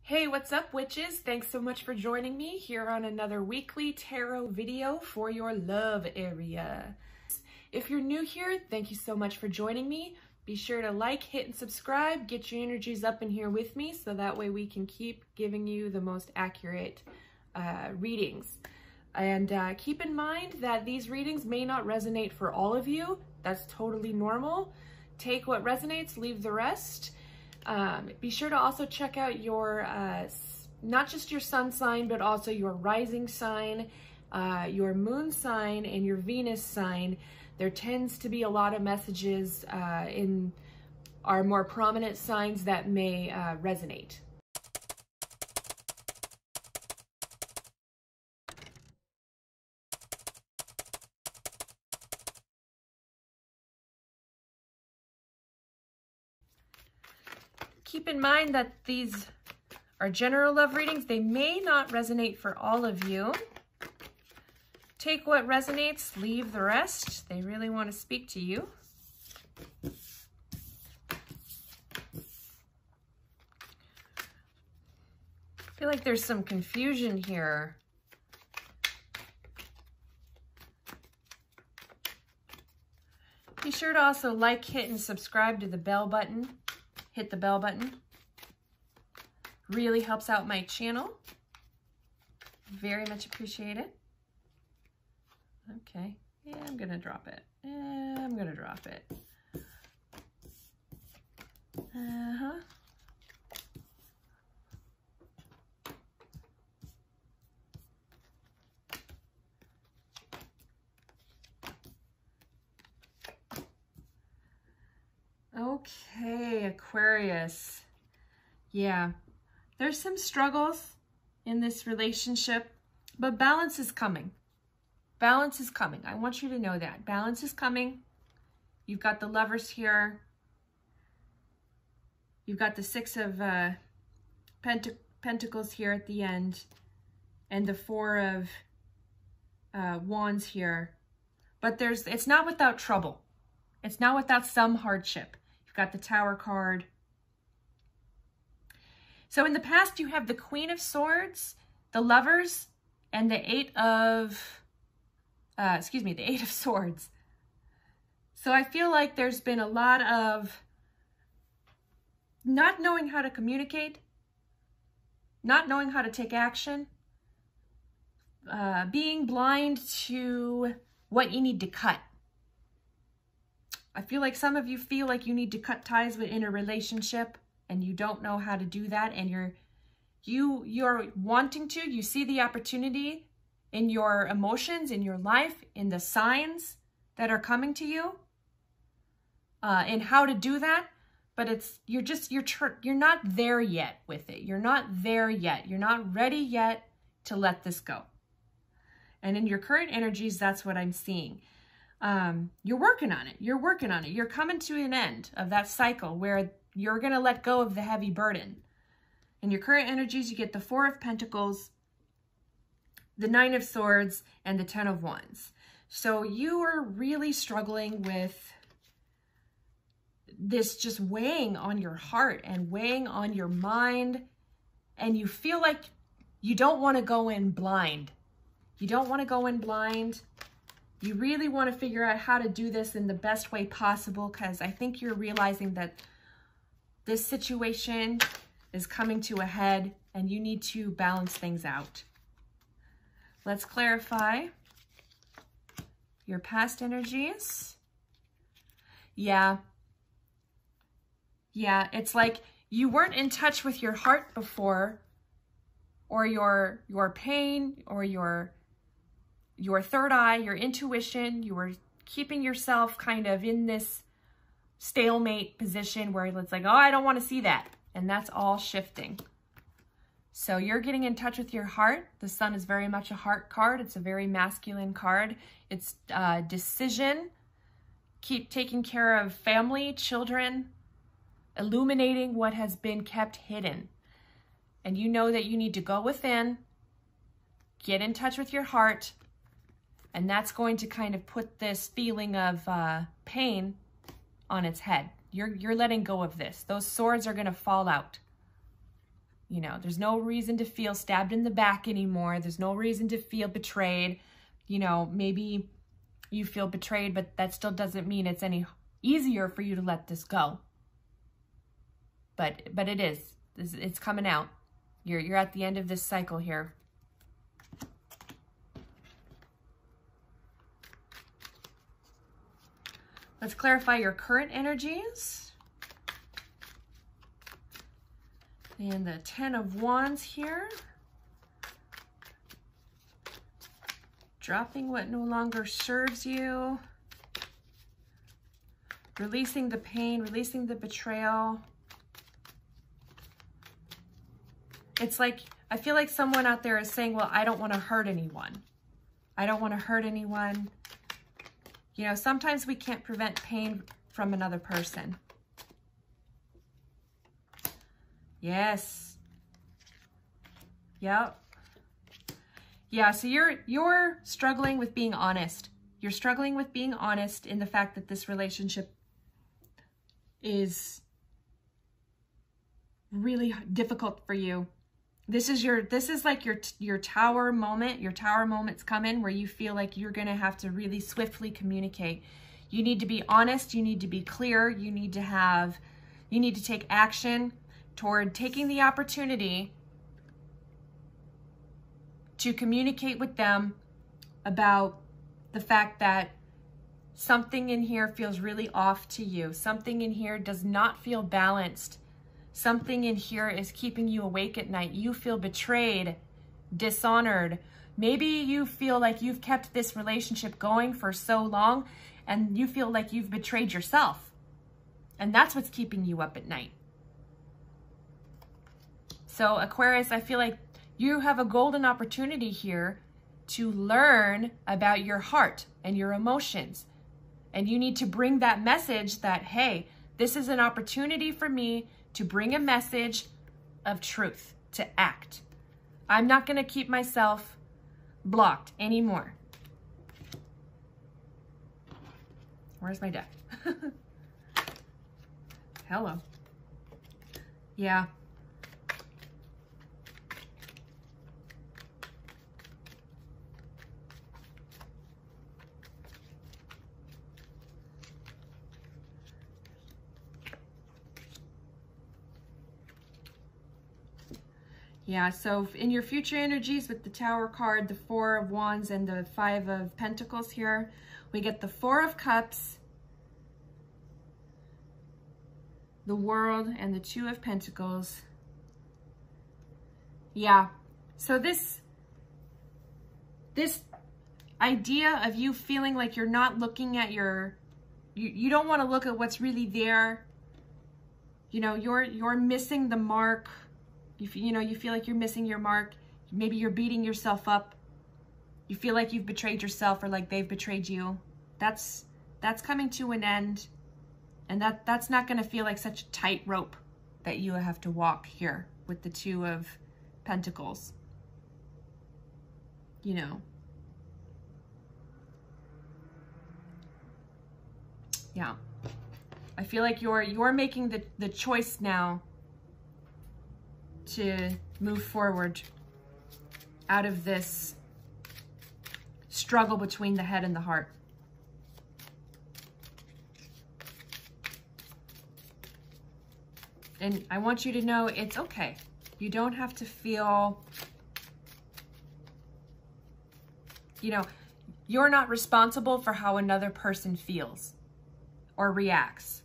Hey, what's up, witches? Thanks so much for joining me here on another weekly tarot video for your love area. If you're new here, thank you so much for joining me. Be sure to like, hit, and subscribe. Get your energies up in here with me so that way we can keep giving you the most accurate readings. And keep in mind that these readings may not resonate for all of you. That's totally normal. Take what resonates, leave the rest. Be sure to also check out your, not just your sun sign, but also your rising sign, your moon sign, and your Venus sign. There tends to be a lot of messages in our more prominent signs that may resonate. Keep in mind that these are general love readings. They may not resonate for all of you. Take what resonates, leave the rest. They really want to speak to you. I feel like there's some confusion here. Be sure to also like, hit, and subscribe to the bell button. Hit the bell button. Really helps out my channel. Very much appreciate it. Okay. Yeah, I'm gonna drop it. Yeah, I'm gonna drop it. Okay, Aquarius. Yeah, there's some struggles in this relationship, but balance is coming. Balance is coming. I want you to know that. Balance is coming. You've got the Lovers here. You've got the Six of Pentacles here at the end, and the Four of Wands here. But it's not without trouble. It's not without some hardship. You've got the Tower card. So in the past, you have the Queen of Swords, the Lovers, and the Eight of Swords. So I feel like there's been a lot of not knowing how to communicate, not knowing how to take action, being blind to what you need to cut. I feel like some of you feel like you need to cut ties in a relationship and you don't know how to do that, and you're wanting to. You see the opportunity in your emotions, in your life, in the signs that are coming to you, and how to do that, but you're not there yet with it. You're not there yet. You're not ready yet to let this go. And in your current energies, that's what I'm seeing. You're working on it. You're working on it. You're coming to an end of that cycle where you're going to let go of the heavy burden. In your current energies, you get the Four of Pentacles, the Nine of Swords, and the Ten of Wands. So you are really struggling with this just weighing on your heart and weighing on your mind. And you feel like you don't want to go in blind. You don't want to go in blind. You really want to figure out how to do this in the best way possible, because I think you're realizing that this situation is coming to a head and you need to balance things out. Let's clarify your past energies. Yeah, it's like you weren't in touch with your heart before, or your pain, or your third eye, your intuition. You were keeping yourself kind of in this stalemate position where it's like, oh, I don't want to see that. And that's all shifting. So you're getting in touch with your heart. The Sun is very much a heart card. It's a very masculine card. It's decision. Keep taking care of family, children, illuminating what has been kept hidden. And you know that you need to go within, get in touch with your heart, and that's going to kind of put this feeling of pain on its head. You're letting go of this. Those swords are going to fall out. You know, there's no reason to feel stabbed in the back anymore. There's no reason to feel betrayed. You know, maybe you feel betrayed, but that still doesn't mean it's any easier for you to let this go. But it is. It's coming out. You're at the end of this cycle here. Let's clarify your current energies. And the 10 of Wands here. Dropping what no longer serves you. Releasing the pain, releasing the betrayal. It's like, I feel like someone out there is saying, well, I don't want to hurt anyone. I don't want to hurt anyone. You know, sometimes we can't prevent pain from another person. Yes. Yep. Yeah, so you're struggling with being honest. You're struggling with being honest in the fact that this relationship is really difficult for you. This is like your tower moment. Your tower moment's coming where you feel like you're going to have to really swiftly communicate. You need to be honest, you need to be clear, you need to take action toward taking the opportunity to communicate with them about the fact that something in here feels really off to you. Something in here does not feel balanced. Something in here is keeping you awake at night. You feel betrayed, dishonored. Maybe you feel like you've kept this relationship going for so long and you feel like you've betrayed yourself. And that's what's keeping you up at night. So Aquarius, I feel like you have a golden opportunity here to learn about your heart and your emotions. And you need to bring that message that, hey, this is an opportunity for me to bring a message of truth, to act. I'm not going to keep myself blocked anymore. Where's my deck? Hello. Yeah. Yeah, so in your future energies with the Tower card, the 4 of Wands, and the 5 of Pentacles here, we get the 4 of Cups, the World, and the 2 of Pentacles. Yeah, so this idea of you feeling like you're not looking at you don't want to look at what's really there. You know, you're missing the mark. You feel like you're missing your mark. Maybe you're beating yourself up. You feel like you've betrayed yourself or like they've betrayed you. That's coming to an end. And that's not going to feel like such a tight rope that you have to walk here with the 2 of Pentacles. You know. Yeah. I feel like you're making the choice now to move forward out of this struggle between the head and the heart. And I want you to know it's okay. You don't have to feel, you know, you're not responsible for how another person feels or reacts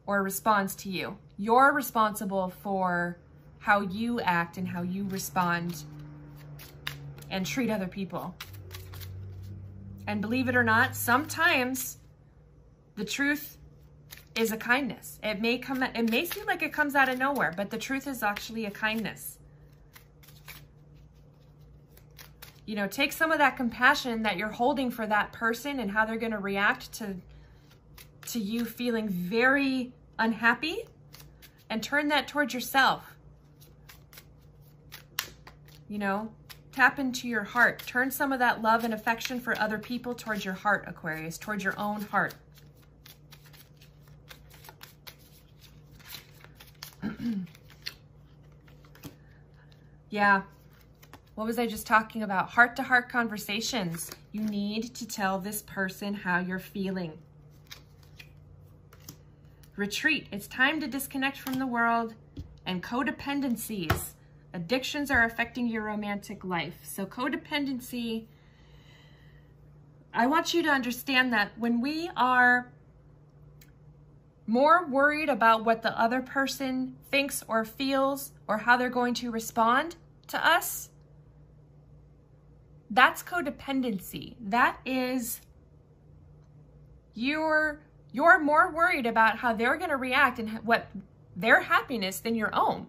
or responds to you. You're responsible for how you act and how you respond and treat other people. And believe it or not, sometimes the truth is a kindness. It may seem like it comes out of nowhere, but the truth is actually a kindness. You know, take some of that compassion that you're holding for that person and how they're going to react to you feeling very unhappy, and turn that towards yourself. You know, tap into your heart. Turn some of that love and affection for other people towards your heart, Aquarius, towards your own heart. Yeah. What was I just talking about? Heart-to-heart conversations. You need to tell this person how you're feeling. Retreat. It's time to disconnect from the world. And codependencies. Addictions are affecting your romantic life. So codependency, I want you to understand that when we are more worried about what the other person thinks or feels or how they're going to respond to us, that's codependency. That is, you're more worried about how they're going to react and what their happiness than your own.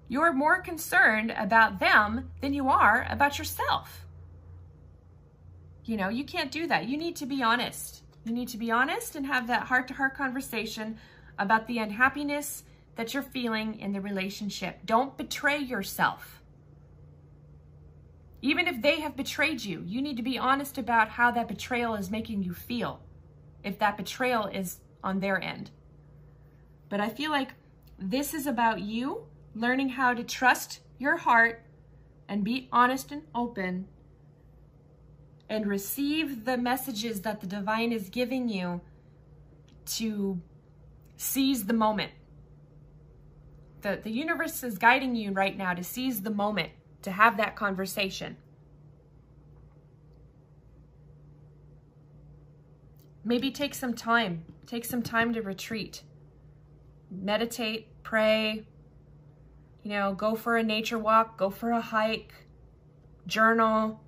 You're more concerned about them than you are about yourself. You know, you can't do that. You need to be honest. You need to be honest and have that heart-to-heart conversation about the unhappiness that you're feeling in the relationship. Don't betray yourself. Even if they have betrayed you, you need to be honest about how that betrayal is making you feel, if that betrayal is on their end. But I feel like this is about you learning how to trust your heart and be honest and open and receive the messages that the divine is giving you to seize the moment. The universe is guiding you right now to seize the moment, to have that conversation. Maybe take some time. Take some time to retreat. Meditate, pray, you know, go for a nature walk, go for a hike, journal,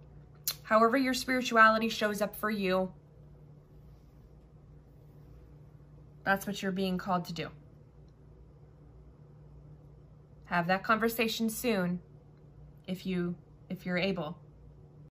however your spirituality shows up for you. That's what you're being called to do. Have that conversation soon if you're able.